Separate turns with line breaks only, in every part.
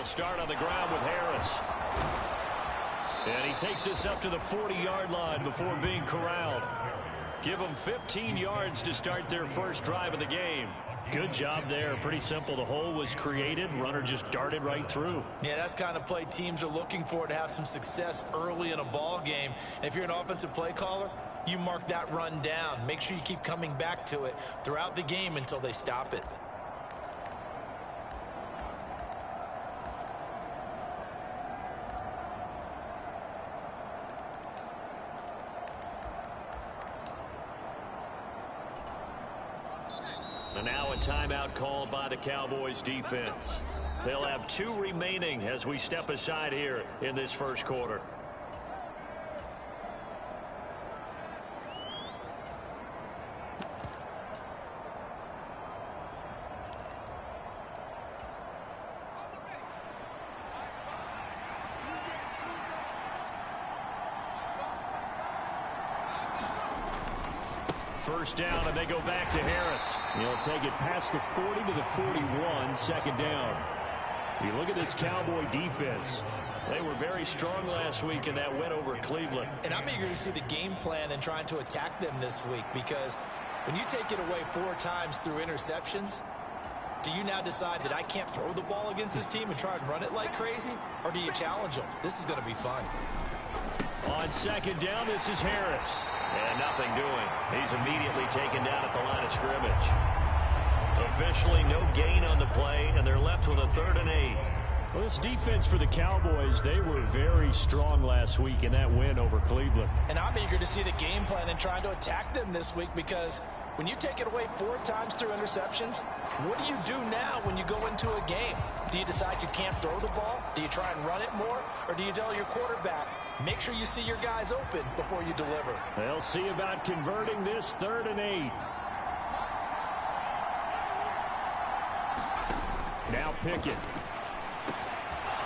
They'll start on the ground with Harris. And he takes this up to the 40-yard line before being corralled. Give them 15 yards to start their first drive of the game. Good job there. Pretty simple. The hole was created. Runner just darted right through.
Yeah, that's the kind of play teams are looking for to have some success early in a ball game. And if you're an offensive play caller, you mark that run down. Make sure you keep coming back to it throughout the game until they stop it.
And now a timeout called by the Cowboys defense. They'll have 2 remaining as we step aside here in this first quarter. First down, and they go back to Harris.
He'll take it past the 40 to the 41, second down. You look at this Cowboy defense.
They were very strong last week in that win over Cleveland.
And I'm eager to see the game plan and trying to attack them this week, because when you take it away 4 times through interceptions, do you now decide that I can't throw the ball against this team and try and run it like crazy? Or do you challenge them? This is going to be fun.
On second down, this is Harris. And nothing doing. He's immediately taken down at the line of scrimmage. Officially no gain on the play, and they're left with a 3rd and 8.
Well, this defense for the Cowboys, they were very strong last week in that win over Cleveland.
And I'm eager to see the game plan and trying to attack them this week, because when you take it away 4 times through interceptions, what do you do now when you go into a game? Do you decide you can't throw the ball? Do you try and run it more? Or do you tell your quarterback, make sure you see your guys open before you deliver?
They'll see about converting this 3rd and 8. Now Pickett.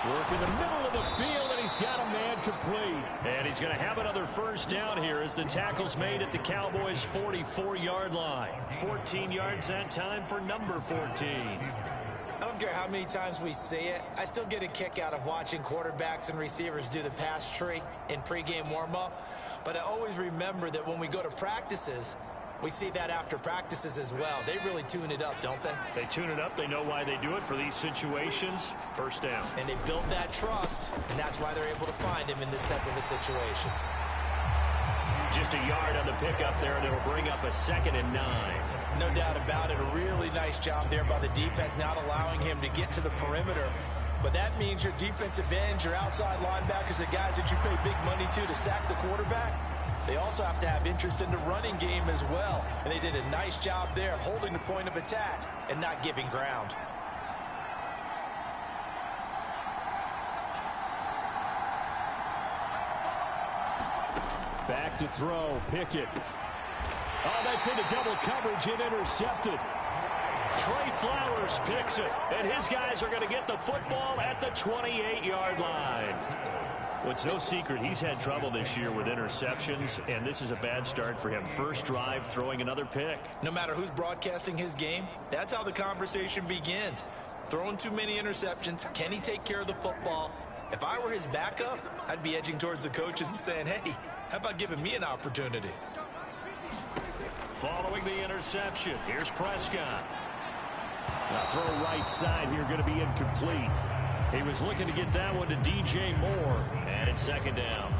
Work in the middle of the field, and he's got a man complete.
And he's going to have another first down here as the tackle's made at the Cowboys' 44-yard line. 14 yards that time for number 14.
I don't care how many times we see it. I still get a kick out of watching quarterbacks and receivers do the pass tree in pregame warm-up. But I always remember that when we go to practices, we see that after practices as well. They really tune it up, don't they?
They tune it up. They know why they do it for these situations. First down.
And they build that trust, and that's why they're able to find him in this type of a situation.
Just a yard on the pickup there, and it'll bring up a 2nd and 9.
No doubt about it. A really nice job there by the defense, not allowing him to get to the perimeter. But that means your defensive ends, your outside linebackers, the guys that you pay big money to sack the quarterback, they also have to have interest in the running game as well. And they did a nice job there of holding the point of attack and not giving ground.
Back to throw, Pickett. Oh, that's into double coverage and intercepted.
Trey Flowers picks it, and his guys are going to get the football at the 28-yard line. Well, it's no secret he's had trouble this year with interceptions, and this is a bad start for him. First drive, throwing another pick.
No matter who's broadcasting his game, that's how the conversation begins. Throwing too many interceptions, can he take care of the football? If I were his backup, I'd be edging towards the coaches and saying, hey, how about giving me an opportunity?
Following the interception, here's Prescott.
Now throw right side here, going to be incomplete.
He was looking to get that one to DJ Moore, and it's 2nd down.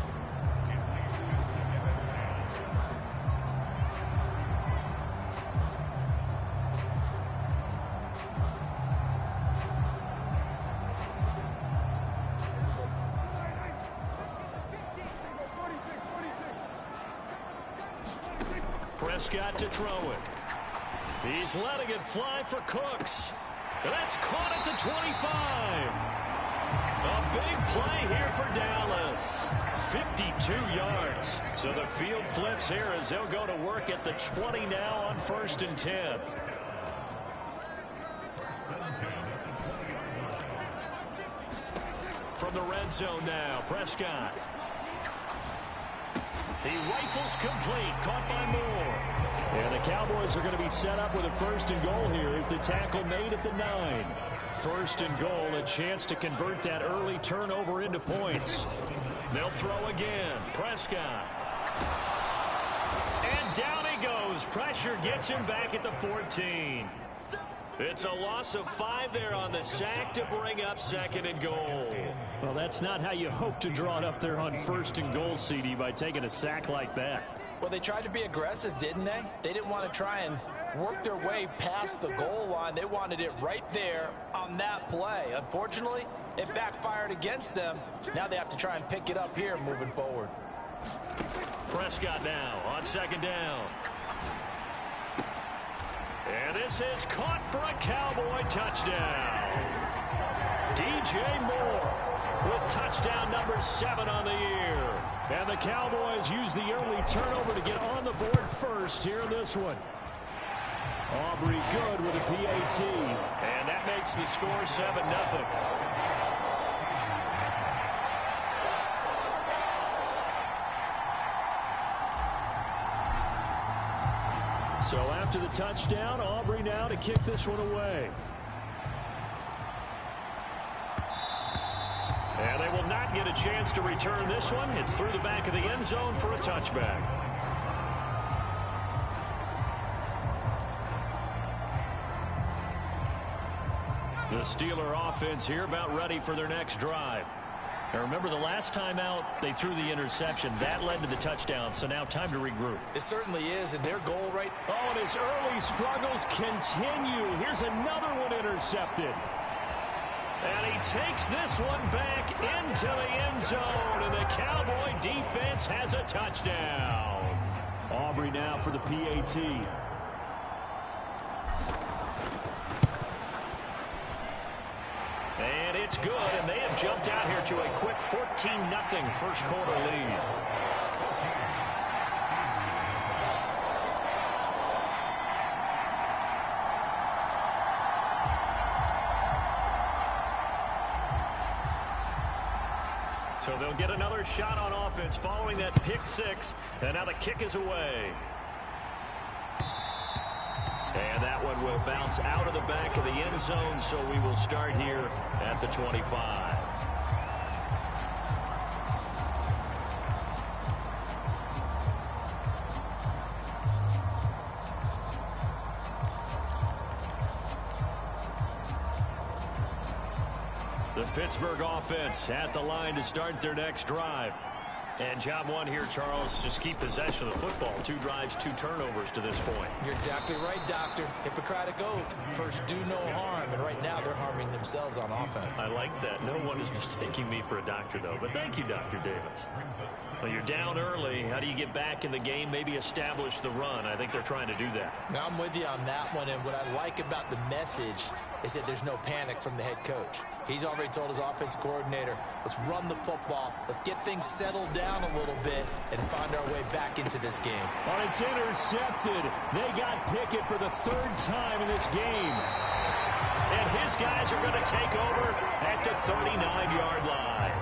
Prescott to throw it. He's letting it fly for Cooks. That's caught at the 25. A big play here for Dallas. 52 yards. So the field flips here as they'll go to work at the 20 now on 1st and 10. From the red zone now, Prescott. He rifles complete, caught by Moore.
And the Cowboys are going to be set up with a 1st and goal here as the tackle made at the 9. first and goal, a chance to convert that early turnover into points.
They'll throw again. Prescott. And down he goes. Pressure gets him back at the 14. It's a loss of 5 there on the sack to bring up second and goal.
Well, that's not how you hope to draw it up there on first and goal, CD, by taking a sack like that.
Well, they tried to be aggressive, didn't they? They didn't want to try and work their way past the goal line. They wanted it right there on that play. Unfortunately, it backfired against them. Now they have to try and pick it up here moving forward.
Prescott now on second down. And this is caught for a Cowboy touchdown. DJ Moore with touchdown number 7 on the year. And the Cowboys use the early turnover to get on the board first here in this one. Aubrey good with a PAT. And that makes the score 7-0. So after the touchdown, Aubrey now to kick this one away. And they will not get a chance to return this one. It's through the back of the end zone for a touchback. The Steeler offense here about ready for their next drive. Now remember, the last time out, they threw the interception. That led to the touchdown, so now time to regroup.
It certainly is, and their goal right...
Oh, and his early struggles continue. Here's another one intercepted. And he takes this one back into the end zone, and the Cowboy defense has a touchdown. Aubrey now for the PAT. And it's good, and they have jumped out here to a quick 14-0 first quarter lead. So they'll get another shot on offense following that pick 6, and now the kick is away. And that one will bounce out of the back of the end zone, so we will start here at the 25. The Pittsburgh offense at the line to start their next drive. And job one here, Charles, just keep possession of the football. 2 drives, 2 turnovers to this point.
You're exactly right, Doctor. Hippocratic oath. First, do no harm. And right now, they're harming themselves on offense.
I like that. No one is mistaking me for a doctor, though. But thank you, Dr. Davis. Well, you're down early. How do you get back in the game, maybe establish the run? I think they're trying to do that.
Now, I'm with you on that one. And what I like about the message is that there's no panic from the head coach. He's already told his offensive coordinator, let's run the football. Let's get things settled down a little bit and find our way back into this game.
Well, it's intercepted. They got Pickett for the 3rd time in this game.
And his guys are going to take over at the 39-yard line.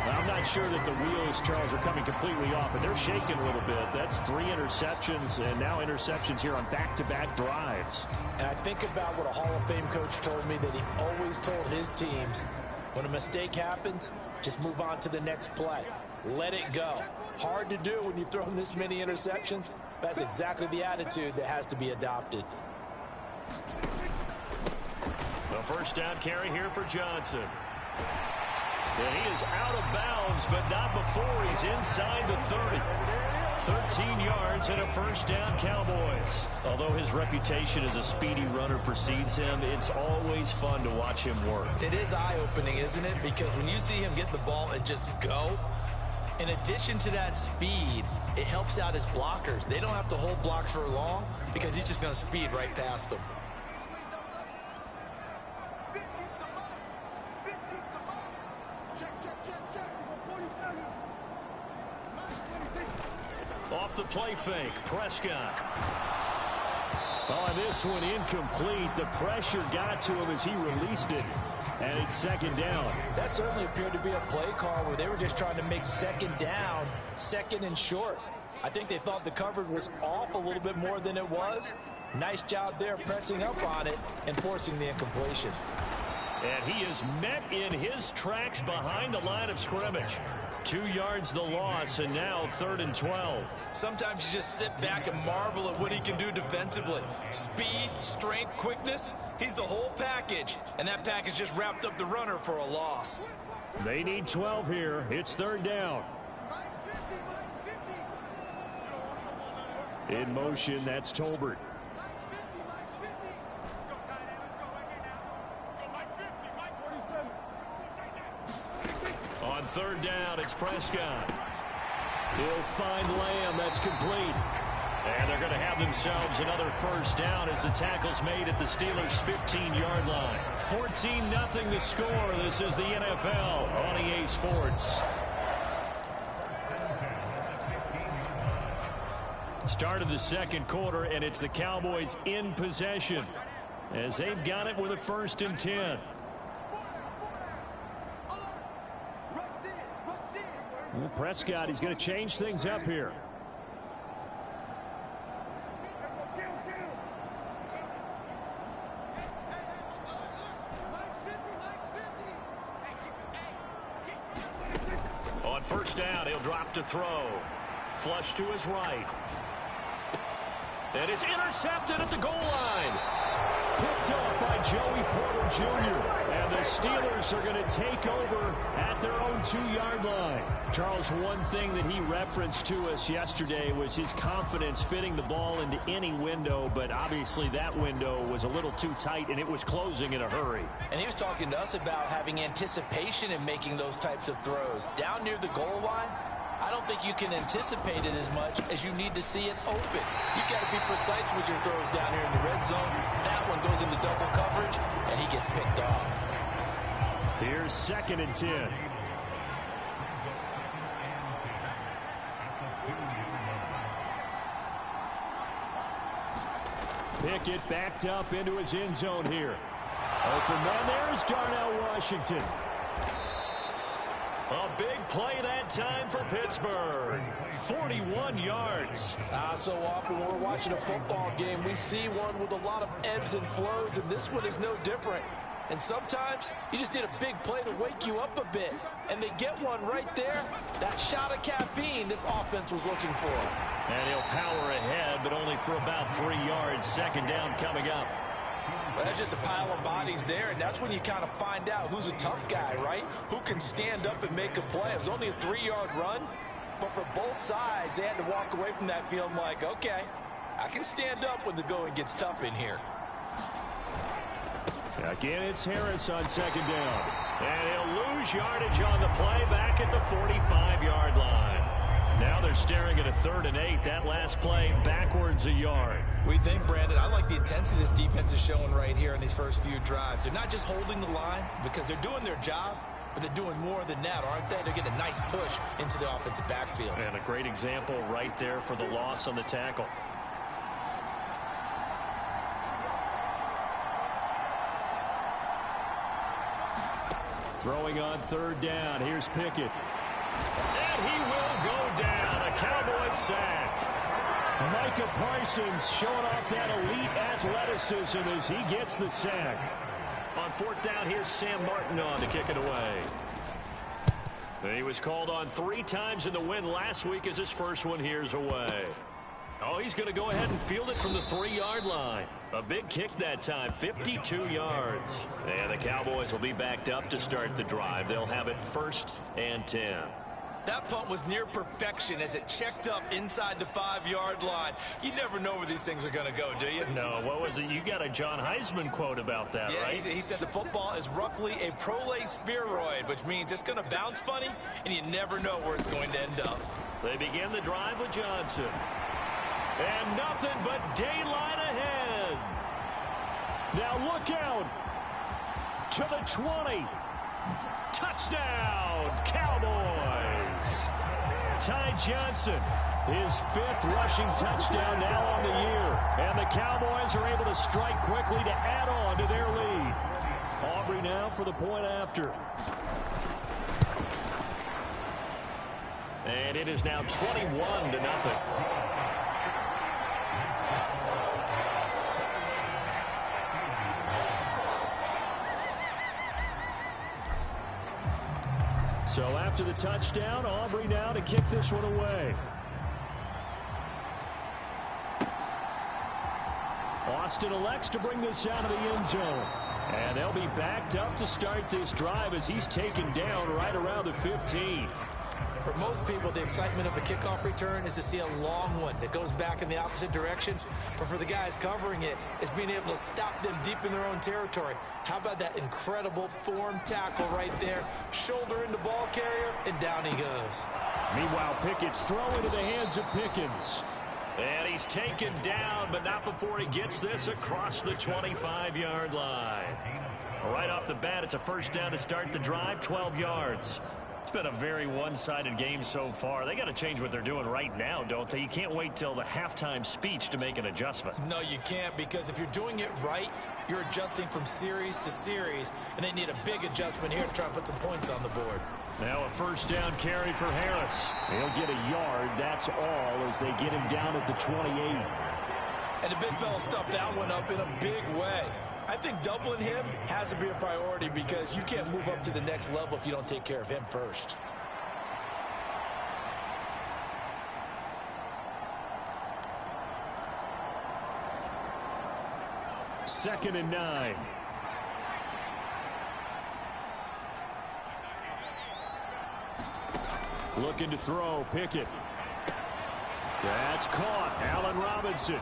Well, I'm not sure that the wheels, Charles, are coming completely off, but they're shaking a little bit. That's 3 interceptions, and now interceptions here on back-to-back drives.
And I think about what a Hall of Fame coach told me that he always told his teams, when a mistake happens, just move on to the next play. Let it go. Hard to do when you've thrown this many interceptions. That's exactly the attitude that has to be adopted.
The first down carry here for Johnson. And he is out of bounds, but not before he's inside the 30. 13 yards and a first down, Cowboys. Although his reputation as a speedy runner precedes him, it's always fun to watch him work.
It is eye-opening, isn't it? Because when you see him get the ball and just go, in addition to that speed, it helps out his blockers. They don't have to hold blocks for long because he's just going to speed right past them.
Off the play fake, Prescott.
Oh, and this one incomplete. The pressure got to him as he released it. And it's 2nd down.
That certainly appeared to be a play call where they were just trying to make 2nd down, 2nd and short. I think they thought the coverage was off a little bit more than it was. Nice job there pressing up on it and forcing the incompletion.
And he is met in his tracks behind the line of scrimmage. 2 yards the loss, and now 3rd and 12.
Sometimes you just sit back and marvel at what he can do defensively. Speed, strength, quickness, he's the whole package. And that package just wrapped up the runner for a loss.
They need 12 here. It's 3rd down. In motion, that's Tolbert. On 3rd down, it's Prescott. He'll find Lamb. That's complete. And they're going to have themselves another 1st down as the tackle's made at the Steelers' 15-yard line. 14-0 the score. This is the NFL on EA Sports. Start of the 2nd quarter, and it's the Cowboys in possession as they've got it with a 1st and 10. Well, Prescott, he's going to change things up here. On 1st down, he'll drop to throw. Flush to his right. And it's intercepted at the goal line. Picked up by Joey Porter Jr. And the Steelers are going to take over at their own 2-yard line. Charles, one thing that he referenced to us yesterday was his confidence fitting the ball into any window, but obviously that window was a little too tight, and it was closing in a hurry.
And he was talking to us about having anticipation in making those types of throws. Down near the goal line, I don't think you can anticipate it as much as you need to see it open. You've got to be precise with your throws down here in the red zone. That one goes into double coverage, and he gets picked off.
Here's 2nd and 10. Pickett backed up into his end zone here. Open man, there's Darnell Washington. A big play that time for Pittsburgh. 41 yards.
So often when we're watching a football game, we see one with a lot of ebbs and flows, and this one is no different. And sometimes you just need a big play to wake you up a bit. And they get one right there. That shot of caffeine this offense was looking for.
And he'll power ahead, but only for about 3 yards. 2nd down coming up.
Well, that's just a pile of bodies there, and that's when you kind of find out who's a tough guy, right? Who can stand up and make a play. It was only a 3-yard run, but for both sides, they had to walk away from that feeling like, okay, I can stand up when the going gets tough in here.
Again, it's Harris on 2nd down. And he'll lose yardage on the play back at the 45-yard line. Now they're staring at a 3rd and 8. That last play backwards a yard.
We think, Brandon, I like the intensity this defense is showing right here in these first few drives. They're not just holding the line because they're doing their job, but they're doing more than that, aren't they? They're getting a nice push into the offensive backfield.
And a great example right there for the loss on the tackle. Throwing on 3rd down. Here's Pickett. And he will go down. A Cowboys sack. Micah Parsons showing off that elite athleticism as he gets the sack. On 4th down, here's Sam Martin on to kick it away. He was called on 3 times in the win last week as his first one here's away. Oh, he's going to go ahead and field it from the 3-yard line. A big kick that time, 52 yards. And the Cowboys will be backed up to start the drive. They'll have it 1st and 10.
That punt was near perfection as it checked up inside the 5-yard line. You never know where these things are going to go, do you?
No, what was it? You got a John Heisman quote about that,
yeah,
right?
He said the football is roughly a prolate spheroid, which means it's going to bounce funny, and you never know where it's going to end up.
They begin the drive with Johnson. And nothing but daylight ahead. Now look out to the 20. Touchdown, Cowboys. Ty Johnson, his 5th rushing touchdown now on the year. And the Cowboys are able to strike quickly to add on to their lead. Aubrey now for the point after. And it is now 21-0. So after the touchdown, Aubrey now to kick this one away. Austin elects to bring this out of the end zone. And they'll be backed up to start this drive as he's taken down right around the 15.
For most people, the excitement of a kickoff return is to see a long one that goes back in the opposite direction. But for the guys covering it, it's being able to stop them deep in their own territory. How about that incredible form tackle right there? Shoulder into ball carrier, and down he goes.
Meanwhile, Pickett's throw into the hands of Pickens. And he's taken down, but not before he gets this across the 25-yard line. Right off the bat, it's a first down to start the drive, 12 yards. It's been a very one-sided game so far. They got to change what they're doing right now, don't they? You can't wait till the halftime speech to make an adjustment.
No, you can't, because if you're doing it right, you're adjusting from series to series, and they need a big adjustment here to try and put some points on the board.
Now a first down carry for Harris. He'll get a yard, that's all, as they get him down at the 28.
And the big fella stuffed that one up in a big way. I think doubling him has to be a priority because you can't move up to the next level if you don't take care of him first.
Second and 9. Looking to throw, Pickett. That's caught. Allen Robinson.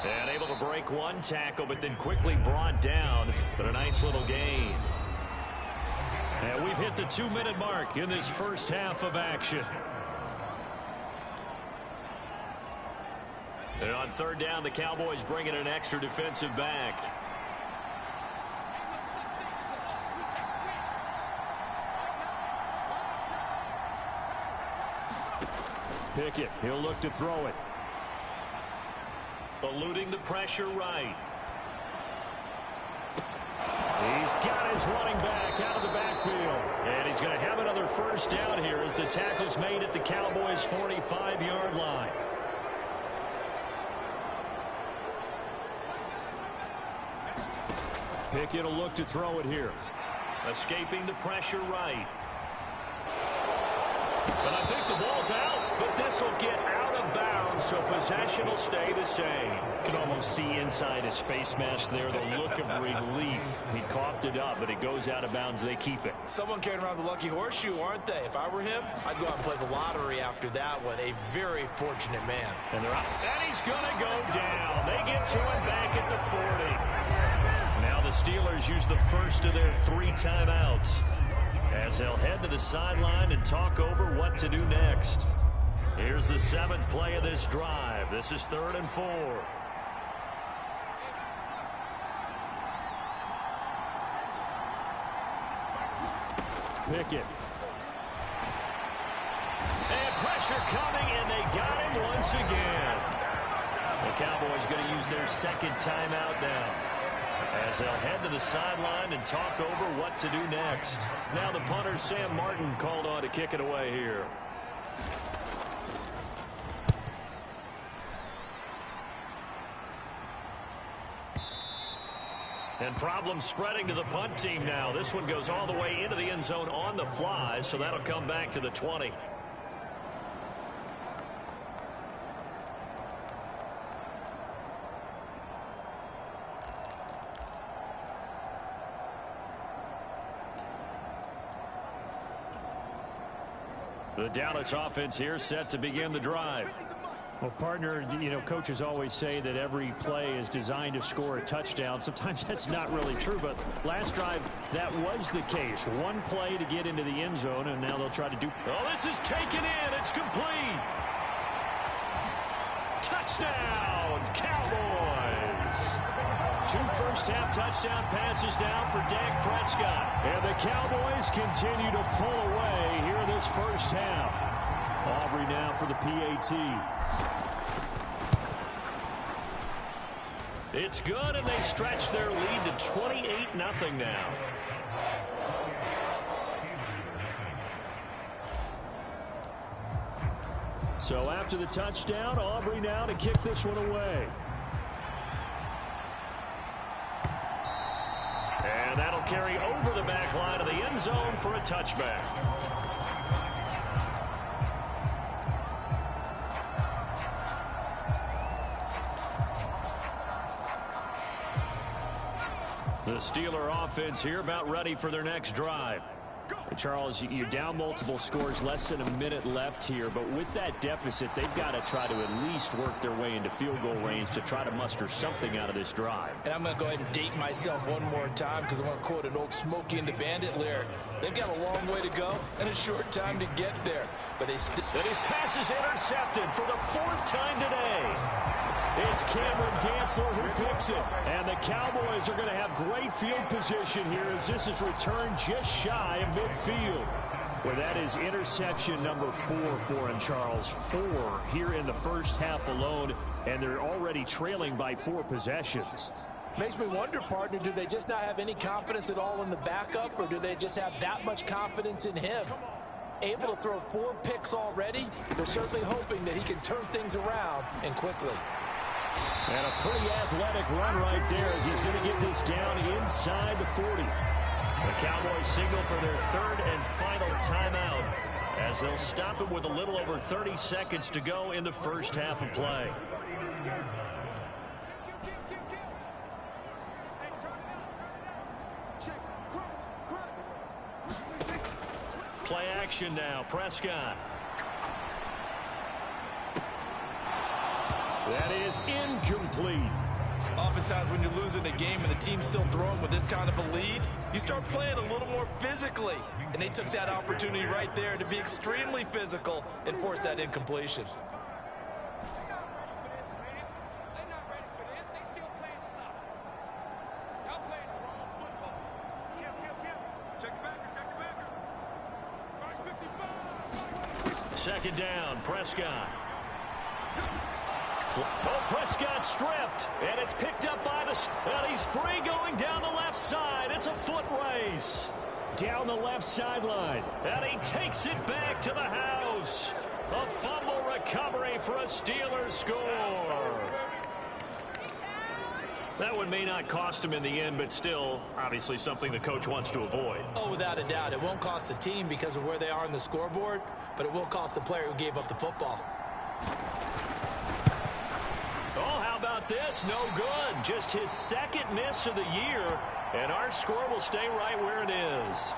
And able to break one tackle, but then quickly brought down. But a nice little gain. And we've hit the 2-minute mark in this first half of action. And on third down, the Cowboys bring in an extra defensive back. Pickett, he'll look to throw it. Eluding the pressure right. He's got his running back out of the backfield. And he's going to have another first down here as the tackle's made at the Cowboys' 45-yard line. Pickett will look to throw it here. Escaping the pressure right. But I think the ball's out, but this will get out of bounds, so possession will stay the same. You can almost see inside his face mask there the look of relief. He coughed it up, but it goes out of bounds. They keep it.
Someone carrying around the lucky horseshoe, aren't they? If I were him, I'd go out and play the lottery after that one. A very fortunate man.
And they're up. And he's going to go down. They get to him back at the 40. Now the Steelers use the first of their 3 timeouts, as they'll head to the sideline and talk over what to do next. Here's the 7th play of this drive. This is 3rd and 4. Pickett. And pressure coming, and they got him once again. The Cowboys going to use their 2nd timeout now, as they'll head to the sideline and talk over what to do next. Now the punter, Sam Martin, called on to kick it away here. And problems spreading to the punt team now. This one goes all the way into the end zone on the fly, so that'll come back to the 20. The Dallas offense here set to begin the drive. Well, partner, you know, coaches always say that every play is designed to score a touchdown. Sometimes that's not really true, but last drive, that was the case. One play to get into the end zone, and now they'll try to do... Oh, this is taken in. It's complete. Touchdown, Cowboys. 2 first-half touchdown passes down for Dak Prescott. And the Cowboys continue to pull away here in this first half. Aubrey now for the PAT. It's good, and they stretch their lead to 28-0 now. So after the touchdown, Aubrey now to kick this one away. And that'll carry over the back line of the end zone for a touchback.
The Steeler offense here about ready for their next drive.
Charles, you're down multiple scores, less than a minute left here, but with that deficit, they've got to try to at least work their way into field goal range to try to muster something out of this drive.
And I'm going to go ahead and date myself one more time because I want to quote an old Smokey and the Bandit lyric. They've got a long way to go and a short time to get there. But they
and his pass is intercepted for the 4th time today.
It's Cameron Dantzler who picks it. And the Cowboys are going to have great field position here as this is returned just shy of midfield. Well, that is interception number 4 for him, Charles. 4 here in the first half alone, and they're already trailing by 4 possessions.
Makes me wonder, partner, do they just not have any confidence at all in the backup, or do they just have that much confidence in him? Able to throw 4 picks already, they're certainly hoping that he can turn things around and quickly.
And a pretty athletic run right there as he's going to get this down inside the 40.
The Cowboys signal for their 3rd and final timeout as they'll stop it with a little over 30 seconds to go in the first half of play. Play action now. Prescott.
That is incomplete.
Oftentimes when you're losing a game and the team's still throwing with this kind of a lead, you start playing a little more physically. And they took that opportunity right there to be extremely physical and force that incompletion.
Second down, Prescott. Oh, Prescott stripped, and it's picked up by and he's free going down the left side. It's a foot race.
Down the left sideline.
And he takes it back to the house. A fumble recovery for a Steelers score. That one may not cost him in the end, but still, obviously something the coach wants to avoid.
Oh, without a doubt. It won't cost the team because of where they are on the scoreboard, but it will cost the player who gave up the football.
Oh, how about this? No good. Just his 2nd miss of the year, and our score will stay right where it is.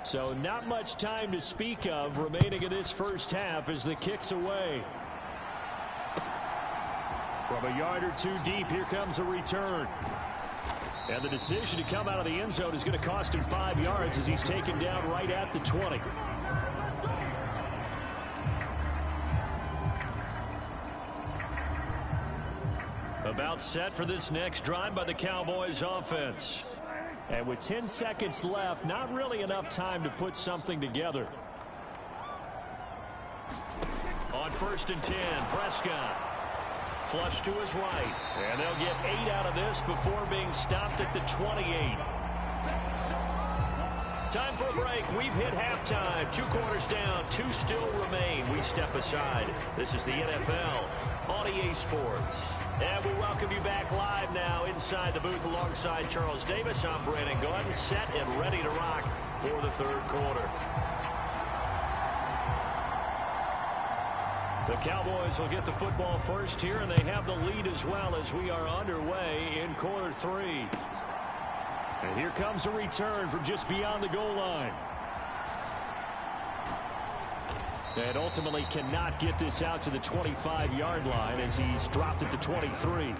So not much time to speak of remaining in this first half as the kick's away. From a yard or 2 deep, here comes a return. And the decision to come out of the end zone is going to cost him 5 yards as he's taken down right at the 20.
About set for this next drive by the Cowboys offense.
And with 10 seconds left, not really enough time to put something together.
On 1st and 10, Prescott. Flush to his right. And they'll get 8 out of this before being stopped at the 28. Time for a break. We've hit halftime. 2 quarters down. 2 still remain. We step aside. This is the NFL on EA Sports. And we welcome you back live now inside the booth alongside Charles Davis. I'm Brandon Gaudin, set and ready to rock for the 3rd quarter. The Cowboys will get the football first here, and they have the lead as well as we are underway in quarter 3.
And here comes a return from just beyond the goal line. And ultimately cannot get this out to the 25-yard line as he's dropped at the 23.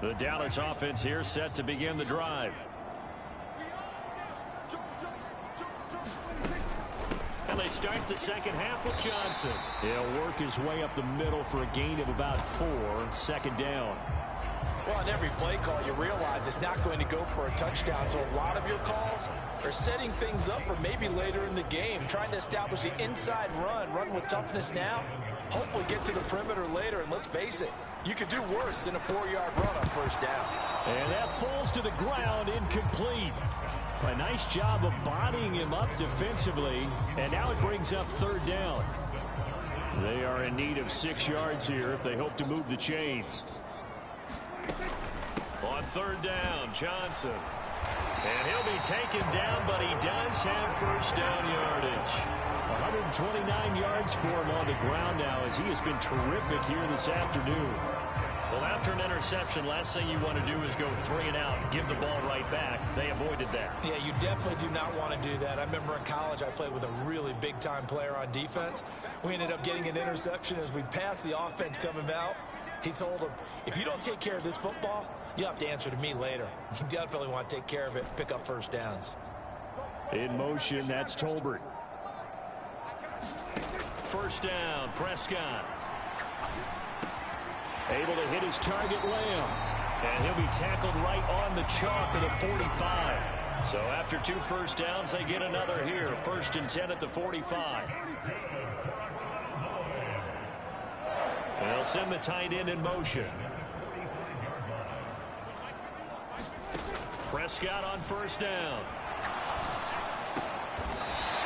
The Dallas offense here set to begin the drive. And they start the second half with Johnson.
He'll work his way up the middle for a gain of about 4. 2nd down.
Well, on every play call, you realize it's not going to go for a touchdown. So a lot of your calls are setting things up for maybe later in the game, trying to establish the inside run with toughness now, hopefully get to the perimeter later. And let's face it, you could do worse than a 4-yard run on 1st down.
And that falls to the ground, incomplete. A nice job of bodying him up defensively, and now it brings up third down. They are in need of 6 yards here if they hope to move the chains.
On third down, Johnson. And he'll be taken down, but he does have first down yardage.
129 yards for him on the ground now as he has been terrific here this afternoon.
Well, after an interception, last thing you want to do is go 3 and out and give the ball right back. They avoided that.
Yeah, you definitely do not want to do that. I remember in college I played with a really big-time player on defense. We ended up getting an interception as we passed the offense coming out. He told him, if you don't take care of this football, you'll have to answer to me later. You definitely want to take care of it, pick up first downs.
In motion, that's Tolbert.
First down, Prescott.
Able to hit his target, Lamb.
And he'll be tackled right on the chalk of the 45. So after 2 first downs, they get another here. 1st and 10 at the 45. And they'll send the tight end in motion. Prescott on first down.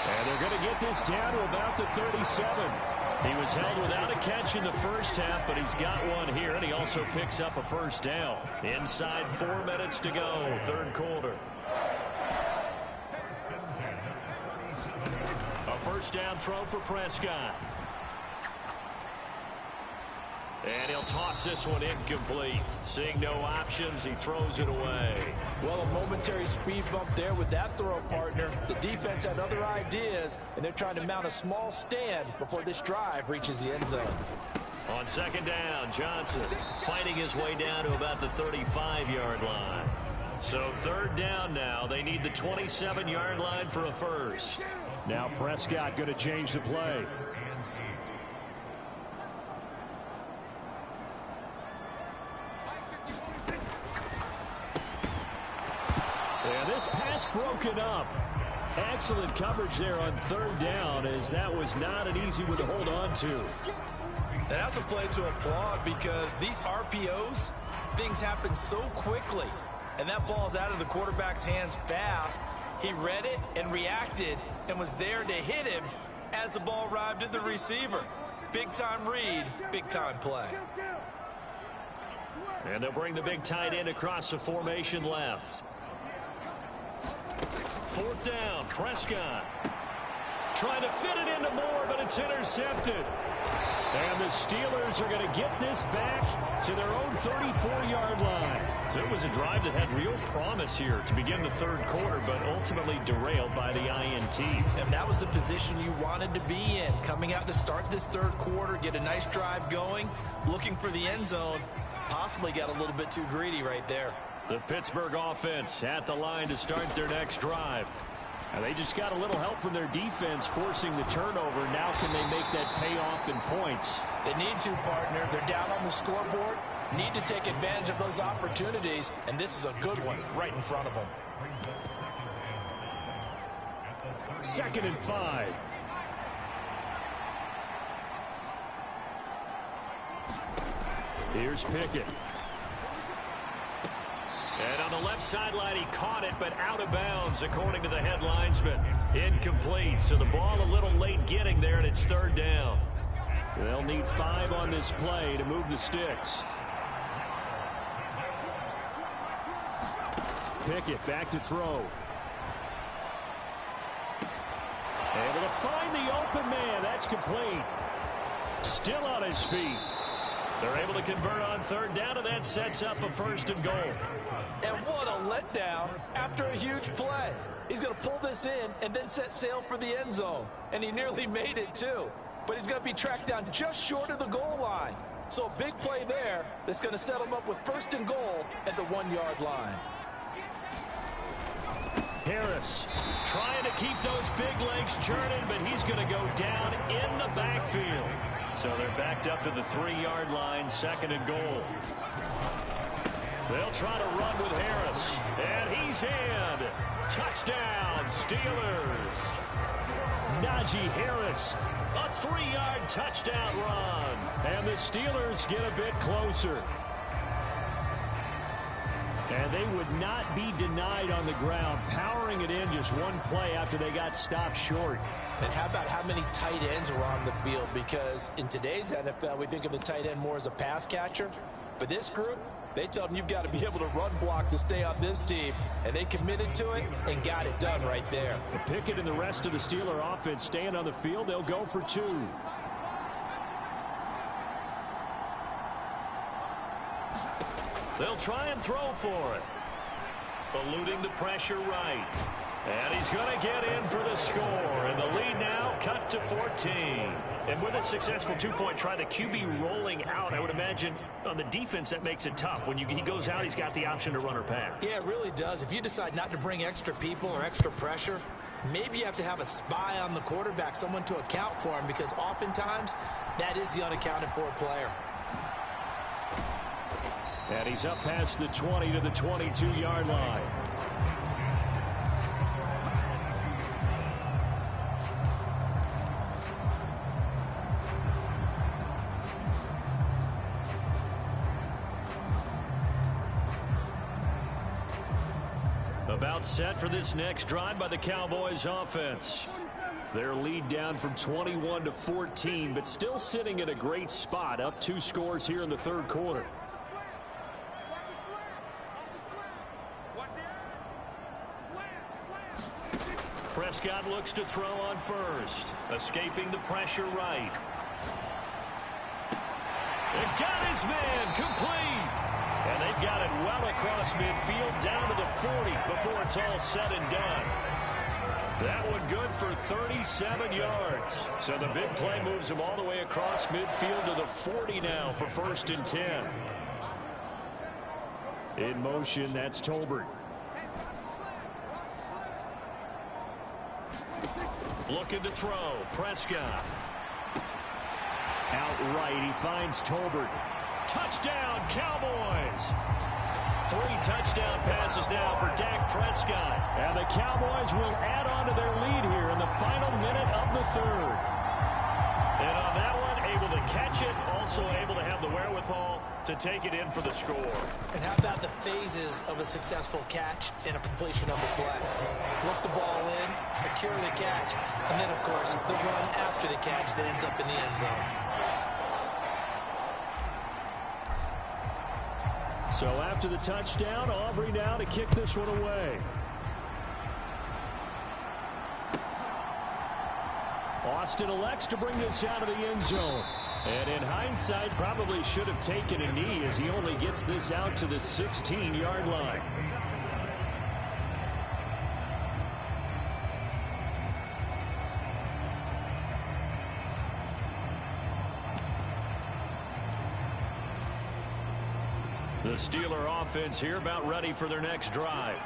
And they're going to get this down to about the 37.
He was held without a catch in the first half, but he's got one here, and he also picks up a first down. Inside 4 minutes to go, third quarter. A first down throw for Prescott. And he'll toss this one incomplete. Seeing no options, he throws it away.
Well, a momentary speed bump there with that throw, partner. The defense had other ideas, and they're trying to mount a small stand before this drive reaches the end zone.
On second down, Johnson fighting his way down to about the 35-yard line. So third down now. They need the 27-yard line for a first.
Now Prescott going to change the play. And this pass broken up. Excellent coverage there on third down, as that was not an easy one to hold on to.
And that's a play to applaud because these RPOs, things happen so quickly. And that ball's out of the quarterback's hands fast. He read it and reacted and was there to hit him as the ball arrived at the receiver. Big-time read, big-time play.
And they'll bring the big tight end across the formation left. Fourth down, Prescott. Trying to fit it into Moore, but it's intercepted.
And the Steelers are going to get this back to their own 34-yard line.
So it was a drive that had real promise here to begin the third quarter, but ultimately derailed by the INT.
And that was the position you wanted to be in. Coming out to start this third quarter, get a nice drive going, looking for the end zone. Possibly got a little bit too greedy right there.
The Pittsburgh offense at the line to start their next drive.
Now they just got a little help from their defense forcing the turnover. Now can they make that pay off in points?
They need to, partner. They're down on the scoreboard. Need to take advantage of those opportunities, and this is a good one right in front of them.
2nd and 5. Here's Pickett.
And on the left sideline, he caught it, but out of bounds, according to the head linesman. Incomplete, so the ball a little late getting there, and it's third down.
They'll need 5 on this play to move the sticks. Pickett back to throw. Able to find the open man. That's complete. Still on his feet.
They're able to convert on third down, and that sets up a 1st and goal.
And what a letdown after a huge play. He's going to pull this in and then set sail for the end zone. And he nearly made it, too. But he's going to be tracked down just short of the goal line. So a big play there that's going to set him up with 1st and goal at the 1-yard line.
Harris trying to keep those big legs churning, but he's going to go down in the backfield. So they're backed up to the 3-yard line, 2nd and goal. They'll try to run with Harris. And he's in. Touchdown, Steelers.
Najee Harris.
A 3-yard touchdown run.
And the Steelers get a bit closer. And they would not be denied on the ground, powering it in just one play after they got stopped short.
And how about how many tight ends are on the field? Because in today's NFL, we think of the tight end more as a pass catcher. But this group, they tell them you've got to be able to run block to stay on this team. And they committed to it and got it done right there.
Pickett and the rest of the Steeler offense staying on the field. They'll go for 2.
They'll try and throw for it. Eluding the pressure right. And he's going to get in for the score. And the lead now cut to 14. And with a successful 2-point try, the QB rolling out, I would imagine on the defense that makes it tough. When he goes out, he's got the option to run or pass.
Yeah, it really does. If you decide not to bring extra people or extra pressure, maybe you have to have a spy on the quarterback, someone to account for him, because oftentimes that is the unaccounted for player.
And he's up past the 20 to the 22-yard line. About set for this next drive by the Cowboys offense. Their lead down from 21 to 14, but still sitting in a great spot, up 2 scores here in the third quarter.
Prescott looks to throw on first. Escaping the pressure right. It got his man complete. And they've got it well across midfield down to the 40 before it's all said and done. That one good for 37 yards. So the big play moves him all the way across midfield to the 40 now for 1st and 10. In motion, that's Tolbert. Looking to throw. Prescott. Outright, he finds Tolbert. Touchdown, Cowboys. 3 touchdown passes now for Dak Prescott. And the Cowboys will add on to their lead here in the final minute of the third. And on that one, able to catch it, also able to have the wherewithal to take it in for the score.
And how about the phases of a successful catch and a completion of a play? Look the ball in, secure the catch, and then, of course, the run after the catch that ends up in the end zone.
So after the touchdown, Aubrey now to kick this one away. Austin elects to bring this out of the end zone. And in hindsight, probably should have taken a knee as he only gets this out to the 16-yard line. The Steeler offense here about ready for their next drive.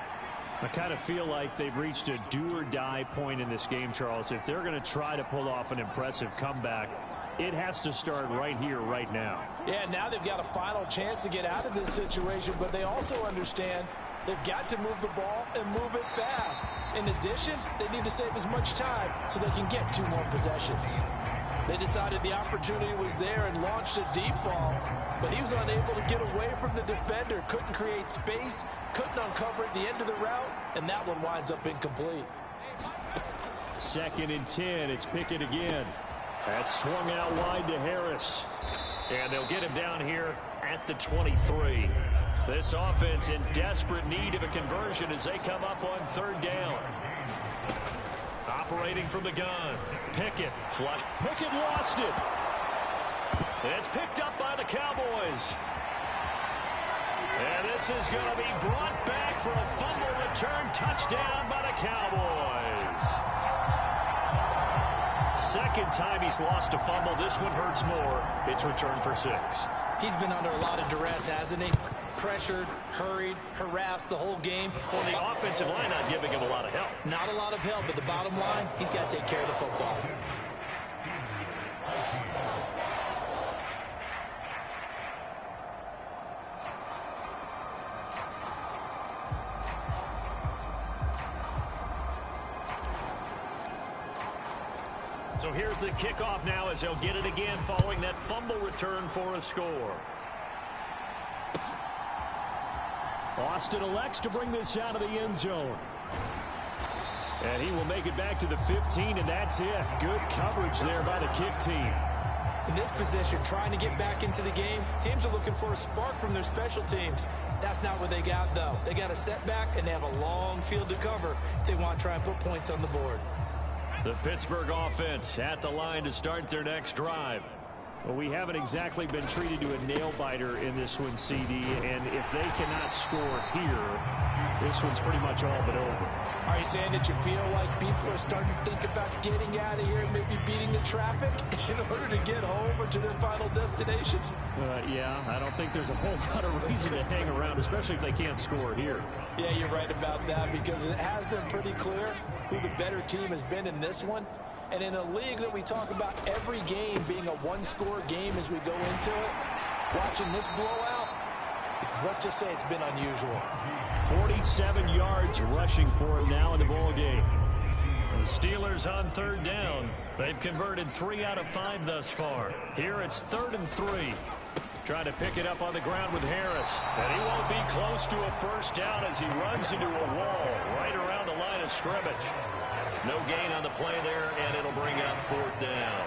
I kind of feel like they've reached a do-or-die point in this game, Charles. If they're going to try to pull off an impressive comeback, it has to start right here, right now.
Yeah, now they've got a final chance to get out of this situation, but they also understand they've got to move the ball and move it fast. In addition, they need to save as much time so they can get 2 more possessions. They decided the opportunity was there and launched a deep ball, but he was unable to get away from the defender, couldn't create space, couldn't uncover at the end of the route, and that one winds up incomplete.
2nd and 10, it's Pickett again. That's swung out wide to Harris.
And they'll get him down here at the 23. This offense in desperate need of a conversion as they come up on 3rd down. Operating from the gun. Pickett flush. Pickett lost it. It's picked up by the Cowboys. And this is going to be brought back for a fumble return touchdown by the Cowboys. 2nd time he's lost a fumble. This one hurts more. It's returned for 6.
He's been under a lot of duress, hasn't he? Pressured, hurried, harassed the whole game.
Well, the offensive line not giving him a lot of help.
Not a lot of help, but the bottom line, he's got to take care of the football.
So here's the kickoff now as they'll get it again following that fumble return for a score.
Austin elects to bring this out of the end zone. And he will make it back to the 15, and that's it. Good coverage there by the kick team.
In this position, trying to get back into the game, teams are looking for a spark from their special teams. That's not what they got, though. They got a setback, and they have a long field to cover if they want to try and put points on the board.
The Pittsburgh offense at the line to start their next drive.
Well, we haven't exactly been treated to a nail-biter in this one, CD, and if they cannot score here, this one's pretty much all but over.
Are you saying that you feel like people are starting to think about getting out of here and maybe beating the traffic in order to get home or to their final destination?
Yeah, I don't think there's a whole lot of reason to hang around, especially if they can't score here.
Yeah, you're right about that, because it has been pretty clear who the better team has been in this one. And in a league that we talk about every game being a one-score game as we go into it, watching this blowout, let's just say it's been unusual.
47 yards rushing for him now in the ball game.
The Steelers on third down. They've converted 3 out of 5 thus far. Here it's 3rd and 3. Trying to pick it up on the ground with Harris. And he won't be close to a first down as he runs into a wall right around the line of scrimmage. No gain on the play there, and it'll bring up 4th down.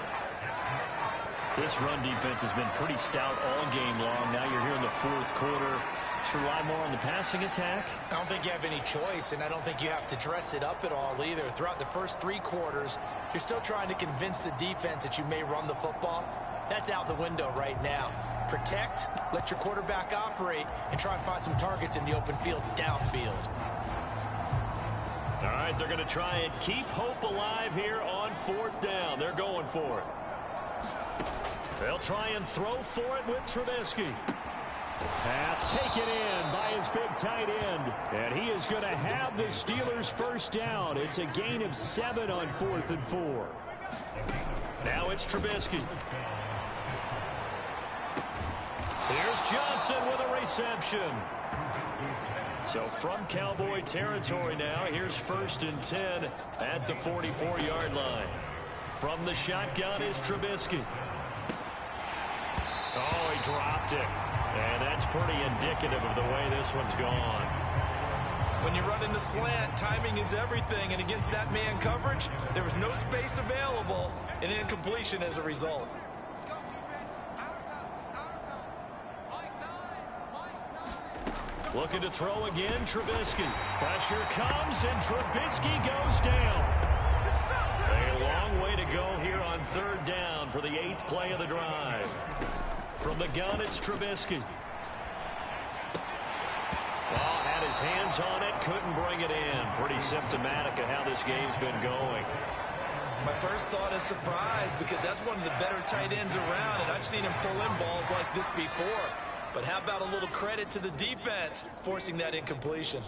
This run defense has been pretty stout all game long. Now you're here in the 4th quarter. Should rely more on the passing attack?
I don't think you have any choice, and I don't think you have to dress it up at all either. Throughout the first 3 quarters, you're still trying to convince the defense that you may run the football. That's out the window right now. Protect, let your quarterback operate, and try and find some targets in the open field downfield.
All right, they're going to try and keep hope alive here on 4th down. They're going for it. They'll try and throw for it with Trubisky.
Pass taken in by his big tight end. And he is going to have the Steelers first down. It's a gain of 7 on 4th and 4.
Now it's Trubisky. Here's Johnson with a reception. So from Cowboy territory now, here's 1st and 10 at the 44-yard line. From the shotgun is Trubisky. Oh, he dropped it. And that's pretty indicative of the way this one's gone.
When you run into slant, timing is everything. And against that man coverage, there was no space available, and incompletion as a result.
Looking to throw again, Trubisky. Pressure comes, and Trubisky goes down. A long way to go here on 3rd down for the 8th play of the drive. From the gun, it's Trubisky. Well, had his hands on it, couldn't bring it in. Pretty symptomatic of how this game's been going.
My first thought is surprise, because that's one of the better tight ends around, and I've seen him pull in balls like this before. But how about a little credit to the defense forcing that incompletion?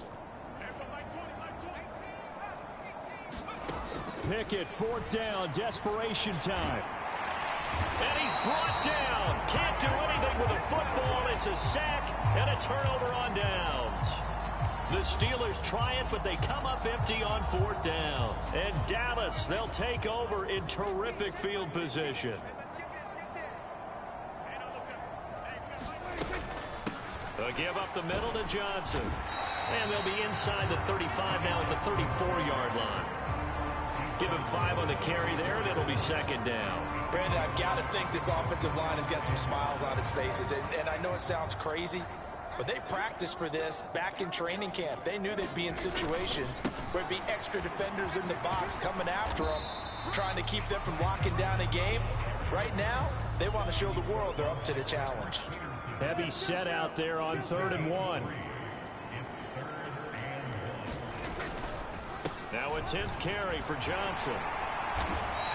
Pickett, 4th down, desperation time.
And he's brought down. Can't do anything with a football. It's a sack and a turnover on downs. The Steelers try it, but they come up empty on 4th down. And Dallas, they'll take over in terrific field position. They'll give up the middle to Johnson. And they'll be inside the 35 now at the 34-yard line. Give him 5 on the carry there, and it'll be 2nd down.
Brandon, I've got to think this offensive line has got some smiles on its faces. And I know it sounds crazy, but they practiced for this back in training camp. They knew they'd be in situations where it'd be extra defenders in the box coming after them, trying to keep them from locking down a game. Right now, they want to show the world they're up to the challenge.
Heavy set out there on 3rd and 1.
Now a 10th carry for Johnson.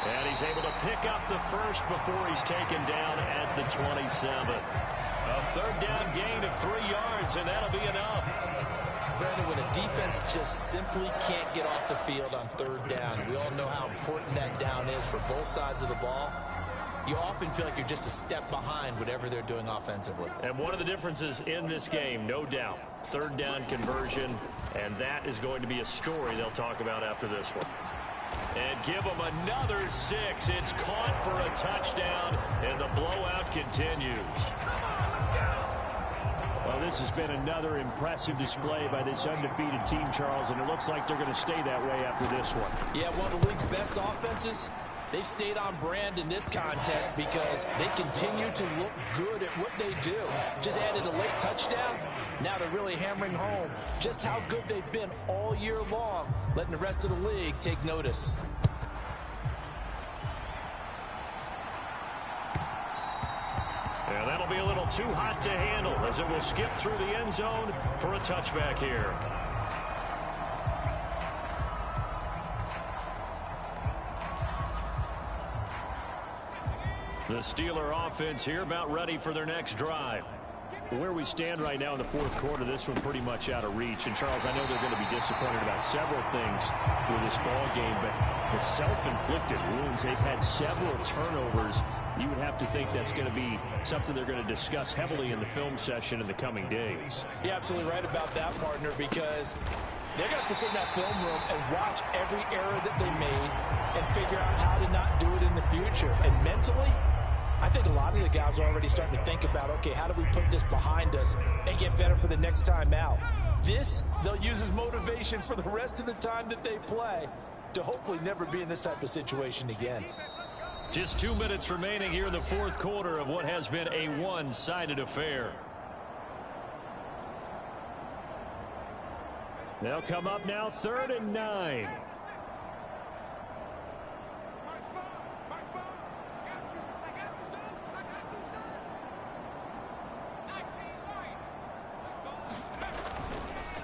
And he's able to pick up the first before he's taken down at the 27. A 3rd down gain of 3 yards, and that'll be enough.
Brandon, when a defense just simply can't get off the field on 3rd down, we all know how important that down is for both sides of the ball. You often feel like you're just a step behind whatever they're doing offensively.
And one of the differences in this game, no doubt, 3rd down conversion, and that is going to be a story they'll talk about after this one. And give them another 6. It's caught for a touchdown, and the blowout continues.
Well, this has been another impressive display by this undefeated team, Charles, and it looks like they're going to stay that way after this one.
Yeah, one of the league's best offenses. They've stayed on brand in this contest because they continue to look good at what they do. Just added a late touchdown. Now they're really hammering home just how good they've been all year long, letting the rest of the league take notice.
And that'll be a little too hot to handle as it will skip through the end zone for a touchback here. The Steeler offense here about ready for their next drive.
Where we stand right now in the fourth quarter, this one pretty much out of reach. And, Charles, I know they're going to be disappointed about several things with this ball game, but the self-inflicted wounds, they've had several turnovers. You would have to think that's going to be something they're going to discuss heavily in the film session in the coming days.
You're absolutely right about that, partner, because they're going to have to sit in that film room and watch every error that they made and figure out how to not do it in the future. And mentally, I think a lot of the guys are already starting to think about, okay, how do we put this behind us and get better for the next time out? This, they'll use as motivation for the rest of the time that they play to hopefully never be in this type of situation again.
Just 2 minutes remaining here in the fourth quarter of what has been a one-sided affair.
They'll come up now 3rd and 9.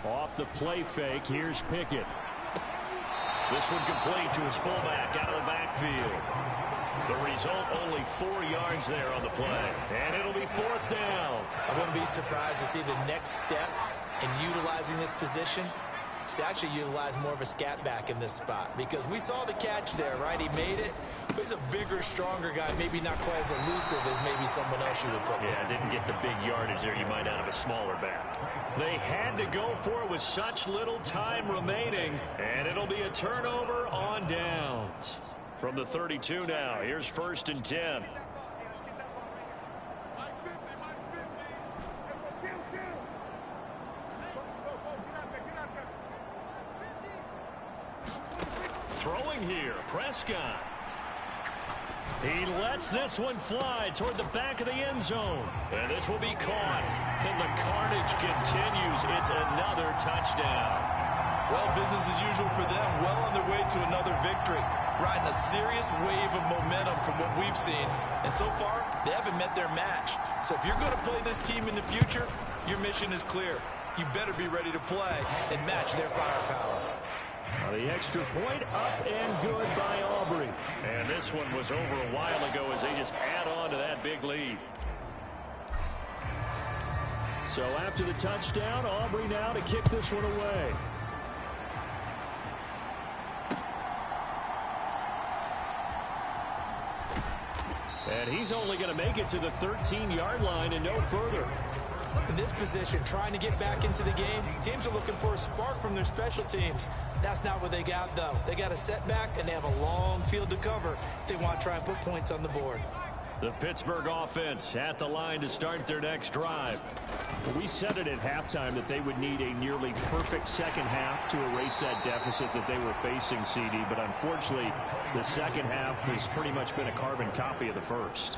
Off the play fake, here's Pickett.
This one complete to his fullback out of the backfield. The result, only 4 yards there on the play. And it'll be 4th down.
I wouldn't be surprised to see the next step in utilizing this position is to actually utilize more of a scat back in this spot. Because we saw the catch there, right? He made it. But he's a bigger, stronger guy. Maybe not quite as elusive as maybe someone else you would put.
Yeah, didn't get the big yardage there you might out of a smaller back. They had to go for it with such little time remaining. And it'll be a turnover on downs. From the 32 now, here's 1st and 10. Throwing here, Prescott. He lets this one fly toward the back of the end zone. And this will be caught. And the carnage continues. It's another touchdown.
Well, business as usual for them. Well on their way to another victory. Riding a serious wave of momentum from what we've seen. And so far, they haven't met their match. So if you're going to play this team in the future, your mission is clear. You better be ready to play and match their firepower.
The extra point up and good by Aubrey.
And this one was over a while ago as they just add on to that big lead.
So after the touchdown, Aubrey now to kick this one away. And he's only going to make it to the 13-yard line and no further.
In this position, trying to get back into the game, teams are looking for a spark from their special teams. That's not what they got, though. They got a setback, and they have a long field to cover if they want to try and put points on the board.
The Pittsburgh offense at the line to start their next drive.
We said it at halftime that they would need a nearly perfect second half to erase that deficit that they were facing, CD. But unfortunately, the second half has pretty much been a carbon copy of the first.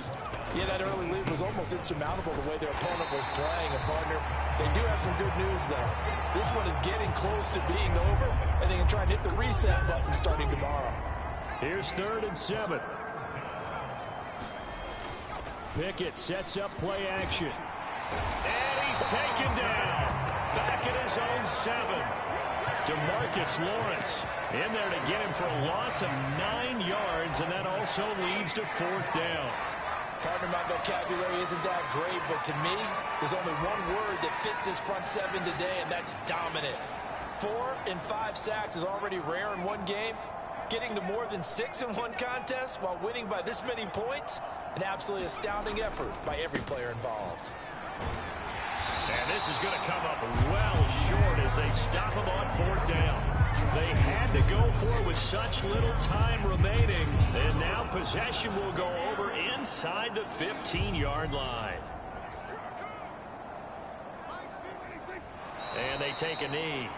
Yeah, that early lead was almost insurmountable the way their opponent was playing. And, partner, they do have some good news, though. This one is getting close to being over, and they can try and hit the reset button starting tomorrow.
Here's 3rd and 7. Pickett sets up play action.
And he's taken down. Back at his own 7. DeMarcus Lawrence in there to get him for a loss of 9 yards, and that also leads to 4th down.
Partner, my vocabulary isn't that great, but to me, there's only one word that fits this front 7 today, and that's dominant. 4 and 5 sacks is already rare in one game. Getting to more than 6 in one contest while winning by this many points, an absolutely astounding effort by every player involved.
And this is going to come up well short as they stop him on 4th down. They had to go for it with such little time remaining. And now possession will go over inside the 15-yard line. they take a knee.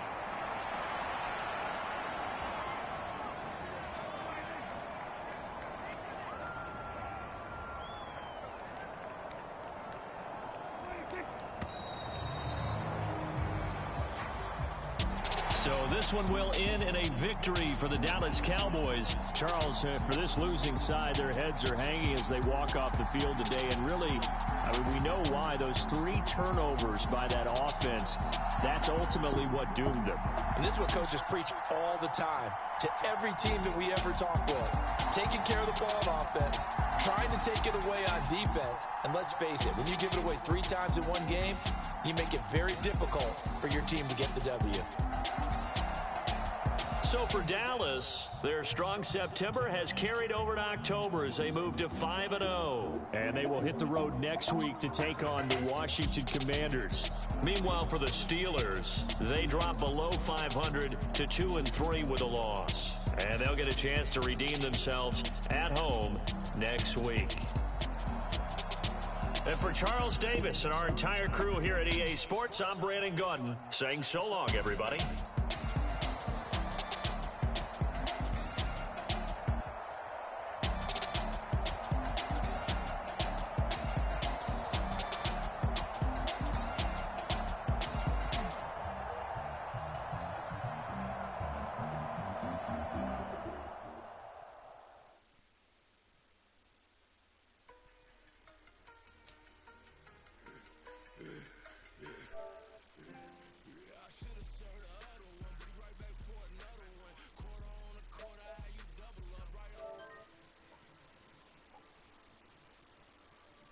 So this one will end in a victory for the Dallas Cowboys.
Charles, for this losing side, their heads are hanging as they walk off the field today. And really, I mean, we know why. Those 3 turnovers by that offense, that's ultimately what doomed them.
And this is what coaches preach all the time to every team that we ever talk with. Taking care of the ball on offense, trying to take it away on defense. And let's face it, when you give it away 3 times in one game, you make it very difficult for your team to get the W.
So for Dallas, their strong September has carried over to October as they move to 5-0.
And they will hit the road next week to take on the Washington Commanders.
Meanwhile, for the Steelers, they drop below 500 to 2-3 with a loss. And they'll get a chance to redeem themselves at home next week. And for Charles Davis and our entire crew here at EA Sports, I'm Brandon Gaudin saying so long, everybody.